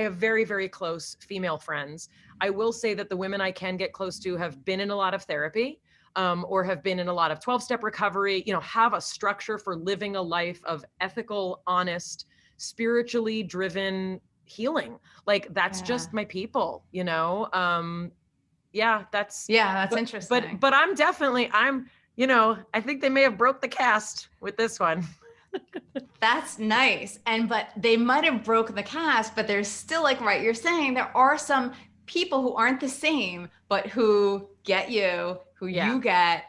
have very, very close female friends. I will say that the women I can get close to have been in a lot of therapy, or have been in a lot of 12-step recovery, have a structure for living a life of ethical, honest, spiritually driven healing. Like that's just my people, that's interesting. But I'm definitely, I think they may have broke the cast with this one. That's nice. But they might have broken the cast, but there's still, like, right, you're saying there are some people who aren't the same, but who get you, who you get.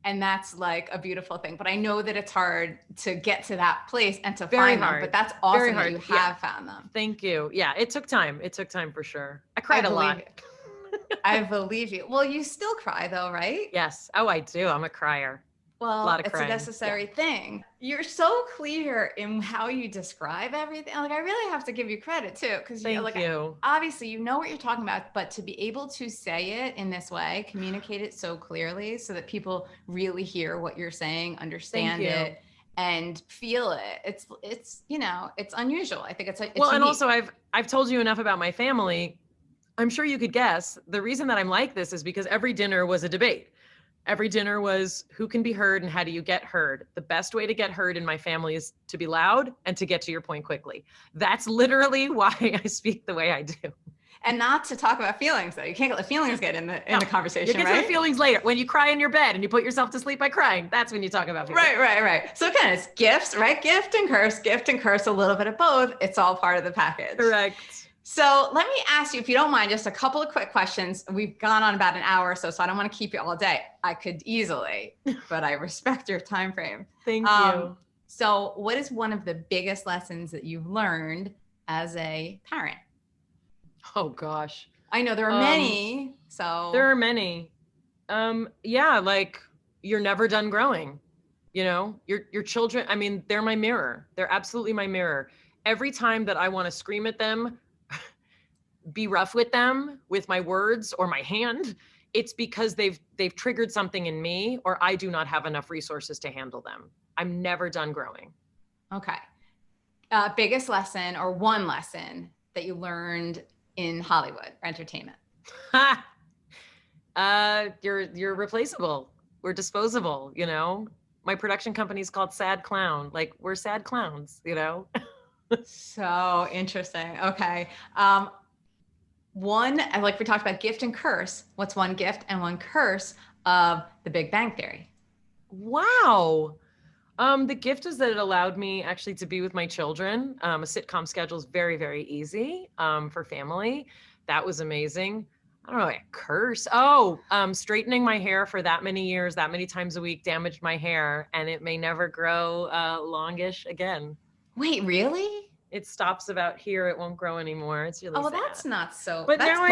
And that's like a beautiful thing. But I know that it's hard to get to that place and to find them, but that's awesome that you have found them. Thank you. Yeah, it took time. It took time for sure. I cried a lot. I believe you. Well, you still cry though, right? Yes. Oh, I do. I'm a crier. Well, it's a necessary thing. You're so clear in how you describe everything. Like, I really have to give you credit too, because obviously you know what you're talking about, but to be able to say it in this way, communicate it so clearly so that people really hear what you're saying, understand it, and feel it. It's it's unusual. I think it's well, unique. And also I've told you enough about my family. I'm sure you could guess the reason that I'm like this is because every dinner was a debate. Every dinner was who can be heard and how do you get heard? The best way to get heard in my family is to be loud and to get to your point quickly. That's literally why I speak the way I do. And not to talk about feelings though. You can't let the feelings get in the conversation, you get to the feelings later. When you cry in your bed and you put yourself to sleep by crying, that's when you talk about feelings. Right. So again, it's gifts, right? Gift and curse, a little bit of both. It's all part of the package. Correct. So let me ask you, if you don't mind, just a couple of quick questions. We've gone on about an hour or so I don't want to keep you all day. I could easily, but I respect your time frame. Thank you. So what is one of the biggest lessons that you've learned as a parent? Oh, gosh. I know there are many. There are many. Like you're never done growing. Your children, I mean, they're my mirror. They're absolutely my mirror. Every time that I want to scream at them, be rough with them with my words or my hand, it's because they've triggered something in me, or I do not have enough resources to handle them. I'm never done growing. Okay. Biggest lesson or one lesson that you learned in Hollywood or entertainment? You're replaceable. We're disposable, My production company is called Sad Clown. Like, we're sad clowns, So interesting. Okay. One, like we talked about gift and curse. What's one gift and one curse of the Big Bang Theory? Wow. The gift is that it allowed me actually to be with my children. A sitcom schedule is very, very easy for family. That was amazing. I don't know, a curse. Straightening my hair for that many years, that many times a week damaged my hair, and it may never grow longish again. Wait, really? It stops about here. It won't grow anymore. It's really sad. That's not so. But now I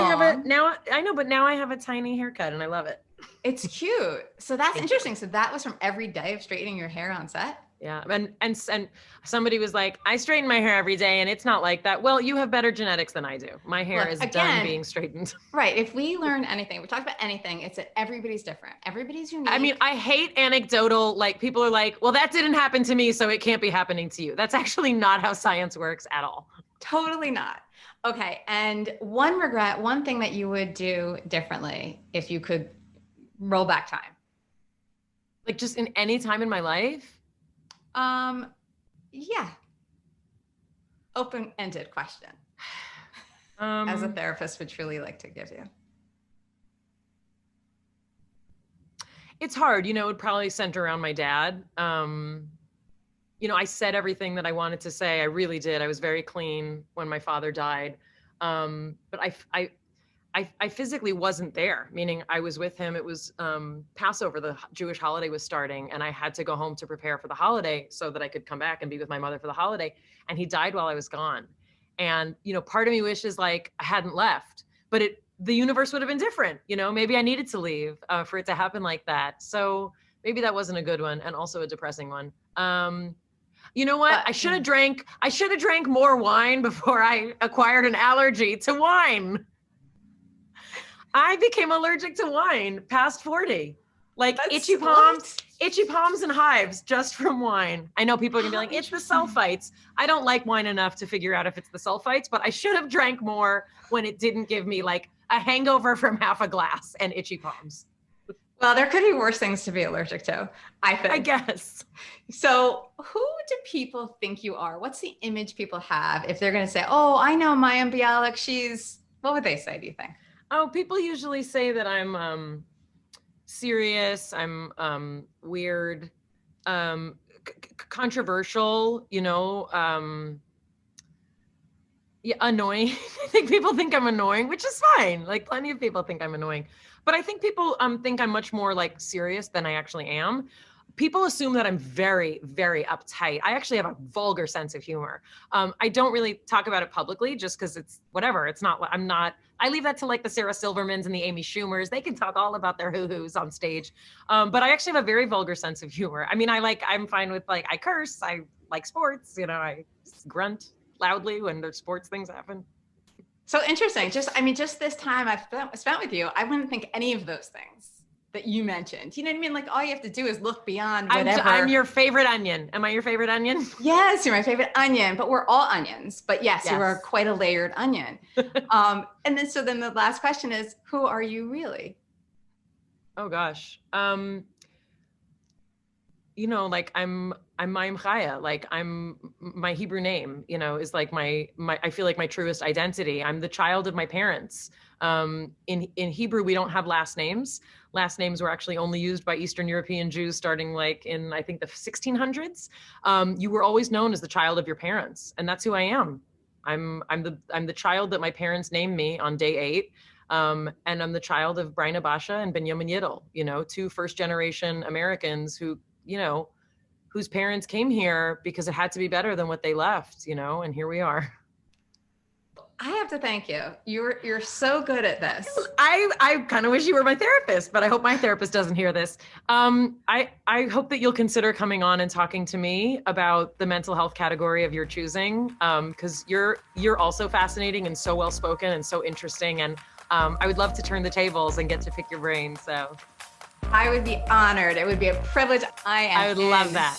have a tiny haircut and I love it. It's cute. So that's interesting. So that was from every day of straightening your hair on set? Yeah. And somebody was like, I straighten my hair every day and it's not like that. Well, you have better genetics than I do. My hair is done being straightened. Right. If we learn anything, we talked about anything, it's that everybody's different. Everybody's unique. I mean, I hate anecdotal, like people are like, well, that didn't happen to me, so it can't be happening to you. That's actually not how science works at all. Totally not. Okay. And one regret, one thing that you would do differently if you could roll back time. Like just in any time in my life? Yeah. Open-ended question. As a therapist would truly like to give you. It's hard, it would probably center around my dad. I said everything that I wanted to say. I really did. I was very clean when my father died. But I physically wasn't there, meaning I was with him. It was Passover, the Jewish holiday was starting, and I had to go home to prepare for the holiday so that I could come back and be with my mother for the holiday. And he died while I was gone. And, part of me wishes like I hadn't left, but the universe would have been different. Maybe I needed to leave for it to happen like that. So maybe that wasn't a good one, and also a depressing one. You know what? I should have drank more wine before I acquired an allergy to wine. I became allergic to wine past 40. Like itchy palms and hives just from wine. I know people are gonna be like, it's the sulfites. I don't like wine enough to figure out if it's the sulfites, but I should have drank more when it didn't give me like a hangover from half a glass and itchy palms. Well, there could be worse things to be allergic to, I think. I guess. So who do people think you are? What's the image people have if they're going to say, oh, I know Mayim Bialik, what would they say, do you think? Oh, people usually say that I'm serious, I'm weird, controversial, annoying. I think people think I'm annoying, which is fine. Like plenty of people think I'm annoying. But I think people think I'm much more like serious than I actually am. People assume that I'm very, very uptight. I actually have a vulgar sense of humor. I don't really talk about it publicly just because it's whatever. I leave that to like the Sarah Silvermans and the Amy Schumers. They can talk all about their hoo-hoos on stage. But I actually have a very vulgar sense of humor. I mean, I'm fine with I curse, I like sports, I grunt loudly when there's sports things happen. So interesting. Just this time I've spent with you, I wouldn't think any of those things that you mentioned. You know what I mean? Like all you have to do is look beyond whatever. I'm your favorite onion. Am I your favorite onion? Yes, you're my favorite onion, but we're all onions. But yes. You are quite a layered onion. And then the last question is, who are you really? Oh gosh. Like I'm Mayim Chaya. Like I'm my Hebrew name, is like my I feel like my truest identity. I'm the child of my parents. In Hebrew, we don't have last names. Last names were actually only used by Eastern European Jews starting like in, I think, the 1600s. You were always known as the child of your parents, and that's who I am. I'm the child that my parents named me on day 8. And I'm the child of Bryna Basha and Benjamin Yiddle, 2 first-generation Americans whose parents came here because it had to be better than what they left, and here we are. I have to thank you. You're so good at this. I kind of wish you were my therapist, but I hope my therapist doesn't hear this. I hope that you'll consider coming on and talking to me about the mental health category of your choosing, because you're also fascinating and so well-spoken and so interesting. And I would love to turn the tables and get to pick your brain. So I would be honored. It would be a privilege. I would love that.